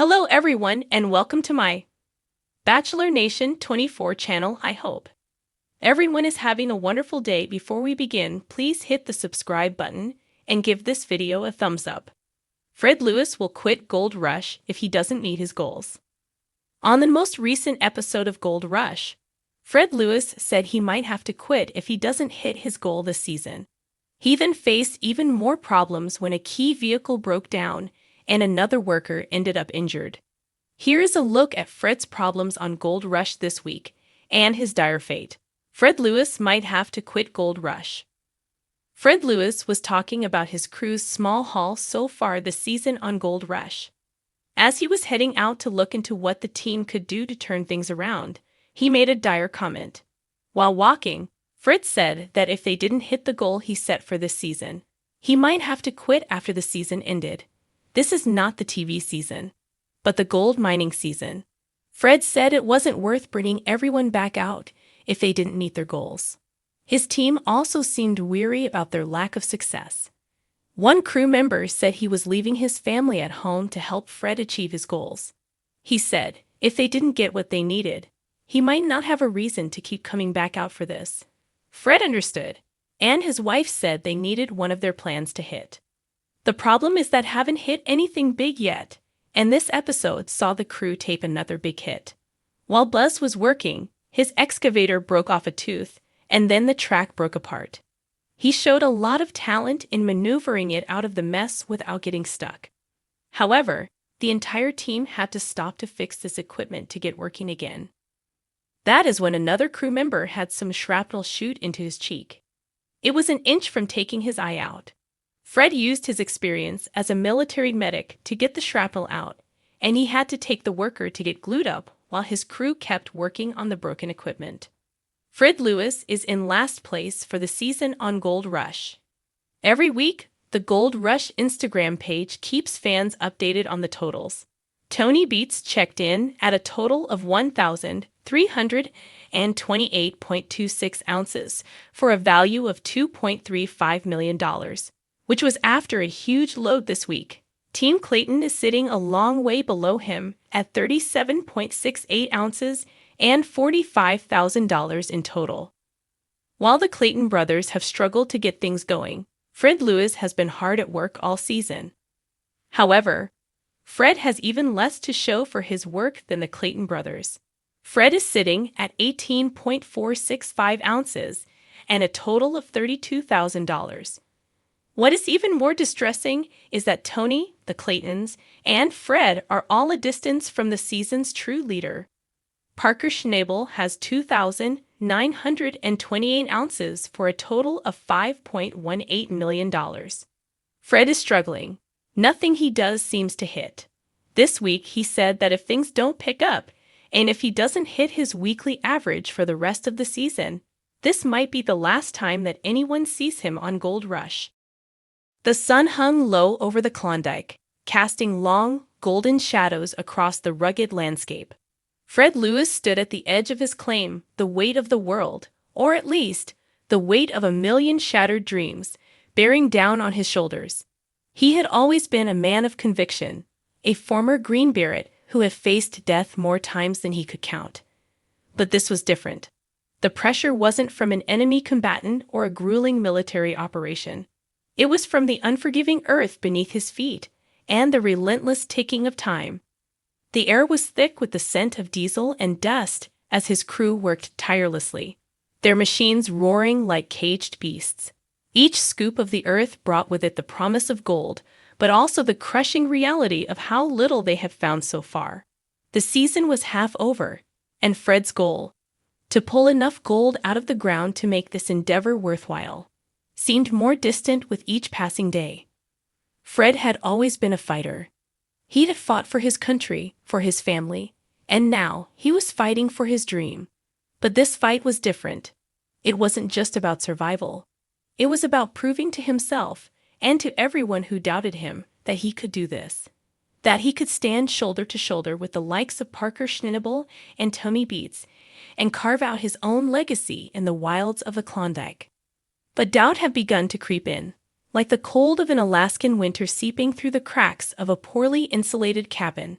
Hello everyone and welcome to my Bachelor Nation 24 channel. I hope everyone is having a wonderful day. Before we begin, please hit the subscribe button and give this video a thumbs up. Fred Lewis will quit Gold Rush if he doesn't meet his goals. On the most recent episode of Gold Rush, Fred Lewis said he might have to quit if he doesn't hit his goal this season. He then faced even more problems when a key vehicle broke down and another worker ended up injured. Here is a look at Fred's problems on Gold Rush this week and his dire fate. Fred Lewis might have to quit Gold Rush. Fred Lewis was talking about his crew's small haul so far this season on Gold Rush. As he was heading out to look into what the team could do to turn things around, he made a dire comment. While walking, Fred said that if they didn't hit the goal he set for this season, he might have to quit after the season ended. This is not the TV season, but the gold mining season. Fred said it wasn't worth bringing everyone back out if they didn't meet their goals. His team also seemed weary about their lack of success. One crew member said he was leaving his family at home to help Fred achieve his goals. He said if they didn't get what they needed, he might not have a reason to keep coming back out for this. Fred understood, and his wife said they needed one of their plans to hit. The problem is that haven't hit anything big yet, and this episode saw the crew tape another big hit. While Buzz was working, his excavator broke off a tooth, and then the track broke apart. He showed a lot of talent in maneuvering it out of the mess without getting stuck. However, the entire team had to stop to fix this equipment to get working again. That is when another crew member had some shrapnel shoot into his cheek. It was an inch from taking his eye out. Fred used his experience as a military medic to get the shrapnel out, and he had to take the worker to get glued up while his crew kept working on the broken equipment. Fred Lewis is in last place for the season on Gold Rush. Every week, the Gold Rush Instagram page keeps fans updated on the totals. Tony Beats checked in at a total of 1,328.26 ounces for a value of $2.35 million. Which was after a huge load this week. Team Clayton is sitting a long way below him at 37.68 ounces and $45,000 in total. While the Clayton brothers have struggled to get things going, Fred Lewis has been hard at work all season. However, Fred has even less to show for his work than the Clayton brothers. Fred is sitting at 18.465 ounces and a total of $32,000. What is even more distressing is that Tony, the Claytons, and Fred are all a distance from the season's true leader. Parker Schnabel has 2,928 ounces for a total of $5.18 million. Fred is struggling. Nothing he does seems to hit. This week he said that if things don't pick up, and if he doesn't hit his weekly average for the rest of the season, this might be the last time that anyone sees him on Gold Rush. The sun hung low over the Klondike, casting long, golden shadows across the rugged landscape. Fred Lewis stood at the edge of his claim, the weight of the world, or at least, the weight of a million shattered dreams, bearing down on his shoulders. He had always been a man of conviction, a former Green Beret who had faced death more times than he could count. But this was different. The pressure wasn't from an enemy combatant or a grueling military operation. It was from the unforgiving earth beneath his feet and the relentless ticking of time. The air was thick with the scent of diesel and dust as his crew worked tirelessly, their machines roaring like caged beasts. Each scoop of the earth brought with it the promise of gold, but also the crushing reality of how little they have found so far. The season was half over, and Fred's goal, to pull enough gold out of the ground to make this endeavor worthwhile, seemed more distant with each passing day. Fred had always been a fighter. He had fought for his country, for his family, and now he was fighting for his dream. But this fight was different. It wasn't just about survival. It was about proving to himself and to everyone who doubted him that he could do this, that he could stand shoulder to shoulder with the likes of Parker Schnabel and Tony Beats and carve out his own legacy in the wilds of the Klondike. But doubt had begun to creep in, like the cold of an Alaskan winter seeping through the cracks of a poorly insulated cabin.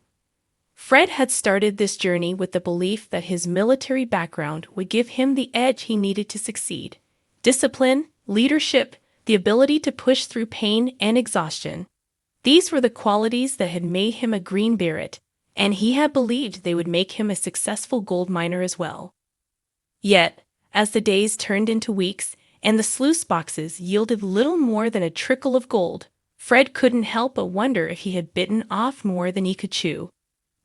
Fred had started this journey with the belief that his military background would give him the edge he needed to succeed. Discipline, leadership, the ability to push through pain and exhaustion. These were the qualities that had made him a Green Beret, and he had believed they would make him a successful gold miner as well. Yet, as the days turned into weeks and the sluice boxes yielded little more than a trickle of gold, Fred couldn't help but wonder if he had bitten off more than he could chew.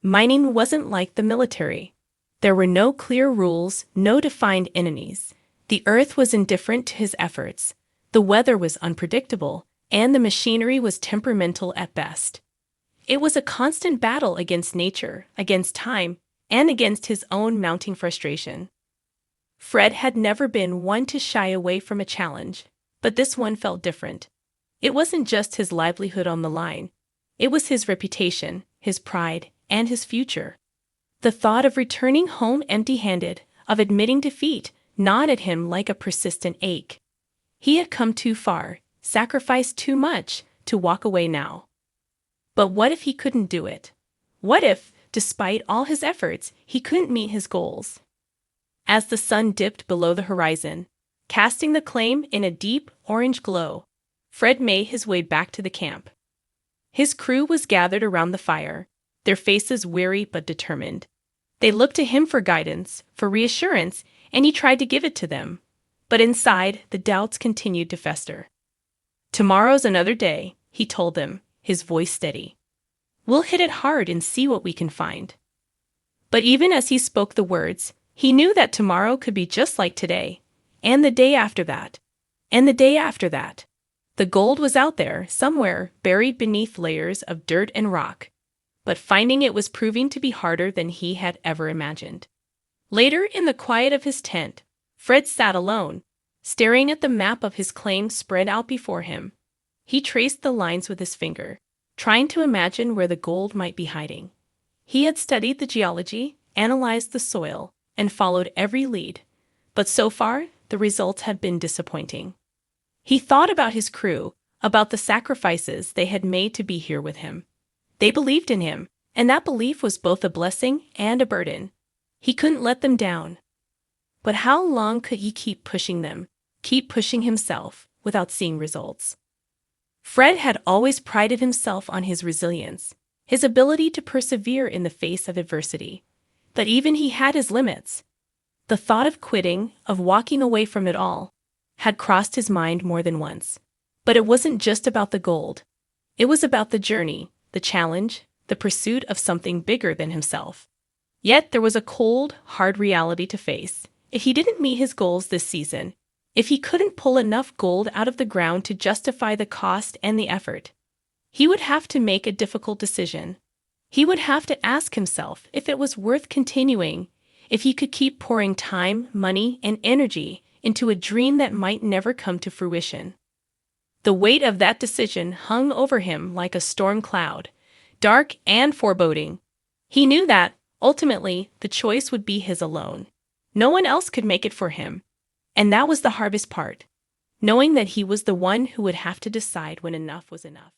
Mining wasn't like the military. There were no clear rules, no defined enemies. The earth was indifferent to his efforts. The weather was unpredictable, and the machinery was temperamental at best. It was a constant battle against nature, against time, and against his own mounting frustration. Fred had never been one to shy away from a challenge, but this one felt different. It wasn't just his livelihood on the line. It was his reputation, his pride, and his future. The thought of returning home empty-handed, of admitting defeat, gnawed at him like a persistent ache. He had come too far, sacrificed too much, to walk away now. But what if he couldn't do it? What if, despite all his efforts, he couldn't meet his goals? As the sun dipped below the horizon, casting the claim in a deep orange glow, Fred made his way back to the camp. His crew was gathered around the fire, their faces weary but determined. They looked to him for guidance, for reassurance, and he tried to give it to them. But inside, the doubts continued to fester. "Tomorrow's another day," he told them, his voice steady. "We'll hit it hard and see what we can find." But even as he spoke the words, he knew that tomorrow could be just like today, and the day after that, and the day after that. The gold was out there, somewhere, buried beneath layers of dirt and rock. But finding it was proving to be harder than he had ever imagined. Later, in the quiet of his tent, Fred sat alone, staring at the map of his claim spread out before him. He traced the lines with his finger, trying to imagine where the gold might be hiding. He had studied the geology, analyzed the soil, and followed every lead, but so far, the results had been disappointing. He thought about his crew, about the sacrifices they had made to be here with him. They believed in him, and that belief was both a blessing and a burden. He couldn't let them down. But how long could he keep pushing them, keep pushing himself, without seeing results? Fred had always prided himself on his resilience, his ability to persevere in the face of adversity. But even he had his limits. The thought of quitting, of walking away from it all, had crossed his mind more than once. But it wasn't just about the gold. It was about the journey, the challenge, the pursuit of something bigger than himself. Yet there was a cold, hard reality to face. If he didn't meet his goals this season, if he couldn't pull enough gold out of the ground to justify the cost and the effort, he would have to make a difficult decision. He would have to ask himself if it was worth continuing, if he could keep pouring time, money, and energy into a dream that might never come to fruition. The weight of that decision hung over him like a storm cloud, dark and foreboding. He knew that, ultimately, the choice would be his alone. No one else could make it for him. And that was the hardest part, knowing that he was the one who would have to decide when enough was enough.